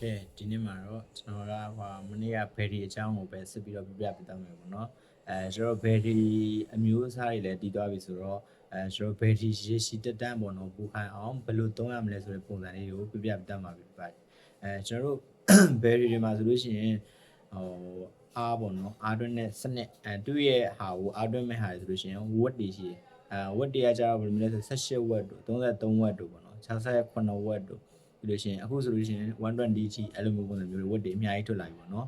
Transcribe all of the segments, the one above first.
ကဲဒီနေ့မှာတော့ကျွန်တော်ကမနေ့ကဘယ်ဒီအကြောင်းကိုပဲစစ်ပြီးတော့ပြပြပေးသွားမယ်ပေါ့နော်ကျွန်တော်ဘယ်ဒီအမျိုးအစားတွေလည်းတည်သွားပြီဆိုတော့ကျွန်တော်ဘယ်ဒီရေရှည်တက်တန်းပေါ့နော်ပူခိုင်အောင်ဘယ်လိုသုံးရမလဲဆိုတဲ့ပုံစံလေးကိုပြပြပေးသွားမှာဖြစ်ပါတယ်ကျွန်တော်တို့ဘယ်ဒီတွေမှာဆိုလို့ရှိရင်အားပေါ့နော်အားတွင်းနဲ့စနစ်သူ့ရဲ့ဟာကိုအားတွင်းမဲ့ဟာဆိုလို့ရှိရင်ဝတ်တွေရှိတယ်ဝတ်တွေကကျတော့ဘယ်လိုလဲဆို18ဝတ်တို့33ဝတ်တို့ပေါ့နော်68ဝတ်တို့ပြီးလို့ရှိရင်အခုဆိုလို့ရှိရင်120G အဲ့လိုမျိုးပုံစံမျိုးတွေဝတ်တွေအများကြီးထွက်လာပြီပေါ့နော်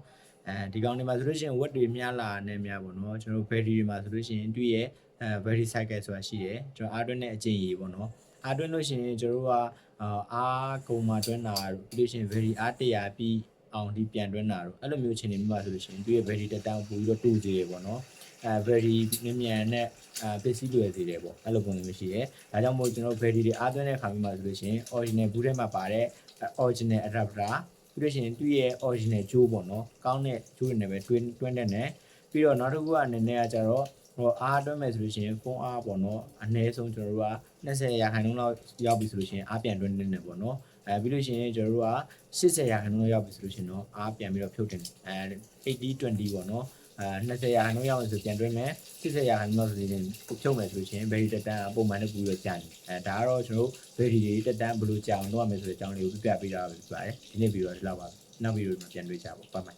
ဒီကောင်တွေမှာဆိုလို့ရှိရင်ဝတ်တွေများလာနေများပေါ့နော်ကျွန်တော်တို့ battery တွေမှာဆိုလို့ရှိရင်တွေ့ရဲ့ battery cycle ဆိုတာရှိတယ်ကျွန်တော်အားတွင်းနဲ့အကျင့်ကြီးပေါ့နော်အားတွင်းလို့ရှိရင်ကျွန်တော်တို့ကအားကုန်မှာတွင်းတာပြီးလို့ရှိရင် battery အား100ပြီးအောင်ဒီပြန်တွင်းတာတို့အဲ့လိုမျိုးအခြေအနေမျိုးပါဆိုလို့ရှိရင်တွေ့ရဲ့ battery တက်တန်းပို့ပြီးတော့တူစေတယ်ပေါ့နော်battery မြန်နဲ့ပစ္စည်းတွေစီတယ်ပေါ့အဲ့လိုပုံစံမျိုးရှိတယ်ဒါကြောင့်မို့ကျွန်တော် battery တွေအားသွင်းတဲ့ခါမျိုးမှာဆိုလို့ရှိရင် original ဘူးထဲမှာပါတဲ့ original adapter ပြီးလို့ရှိရင်သူ့ရဲ့ original ကြိုးပေါ့နော်ကောင်းတဲ့ကြိုးတွေနဲ့ပဲတွင်းတဲ့နဲ့ပြီးတော့နောက်တစ်ခုကအနေနဲ့ကကြတော့အားတွင်းမယ်ဆိုလို့ရှိရင်ဖုန်းအားပေါ့နော်အနည်းဆုံးကျွန်တော်တို့က20%လောက်ရောက်ပြီဆိုလို့ရှိရင်အားပြန်တွင်းနေတယ်ပေါ့နော်ပြီးလို့ရှိရင်ကျွန်တော်တို့က80%လောက်ရောက်ပြီဆိုလို့ရှိရင်တော့အားပြန်ပြီးတော့ဖြုတ်တင်80-20ပေါ့နော်20%နှုန်းရောက်ဆိုပြန်တွင်းမယ်80%လောက်ဆိုရင်ဖြုတ်မယ်ဆိုရင်ဘယ်ဒီတက်တန်းပုံမှန်နဲ့ပူရကြာနေဒါကတော့ကျွန်တော်တို့ဘယ်ဒီတက်တန်းဘယ်လိုကြာအောင်လုပ်ရမလဲဆိုတဲ့အကြောင်းလေးကိုပြပြပေးတာပဲဖြစ်ပါတယ်ဒီနေ့ဗီဒီယိုဒီလောက်ပါနောက်ဗီဒီယိုမှာပြန်တွေ့ကြပါဦးဘိုင်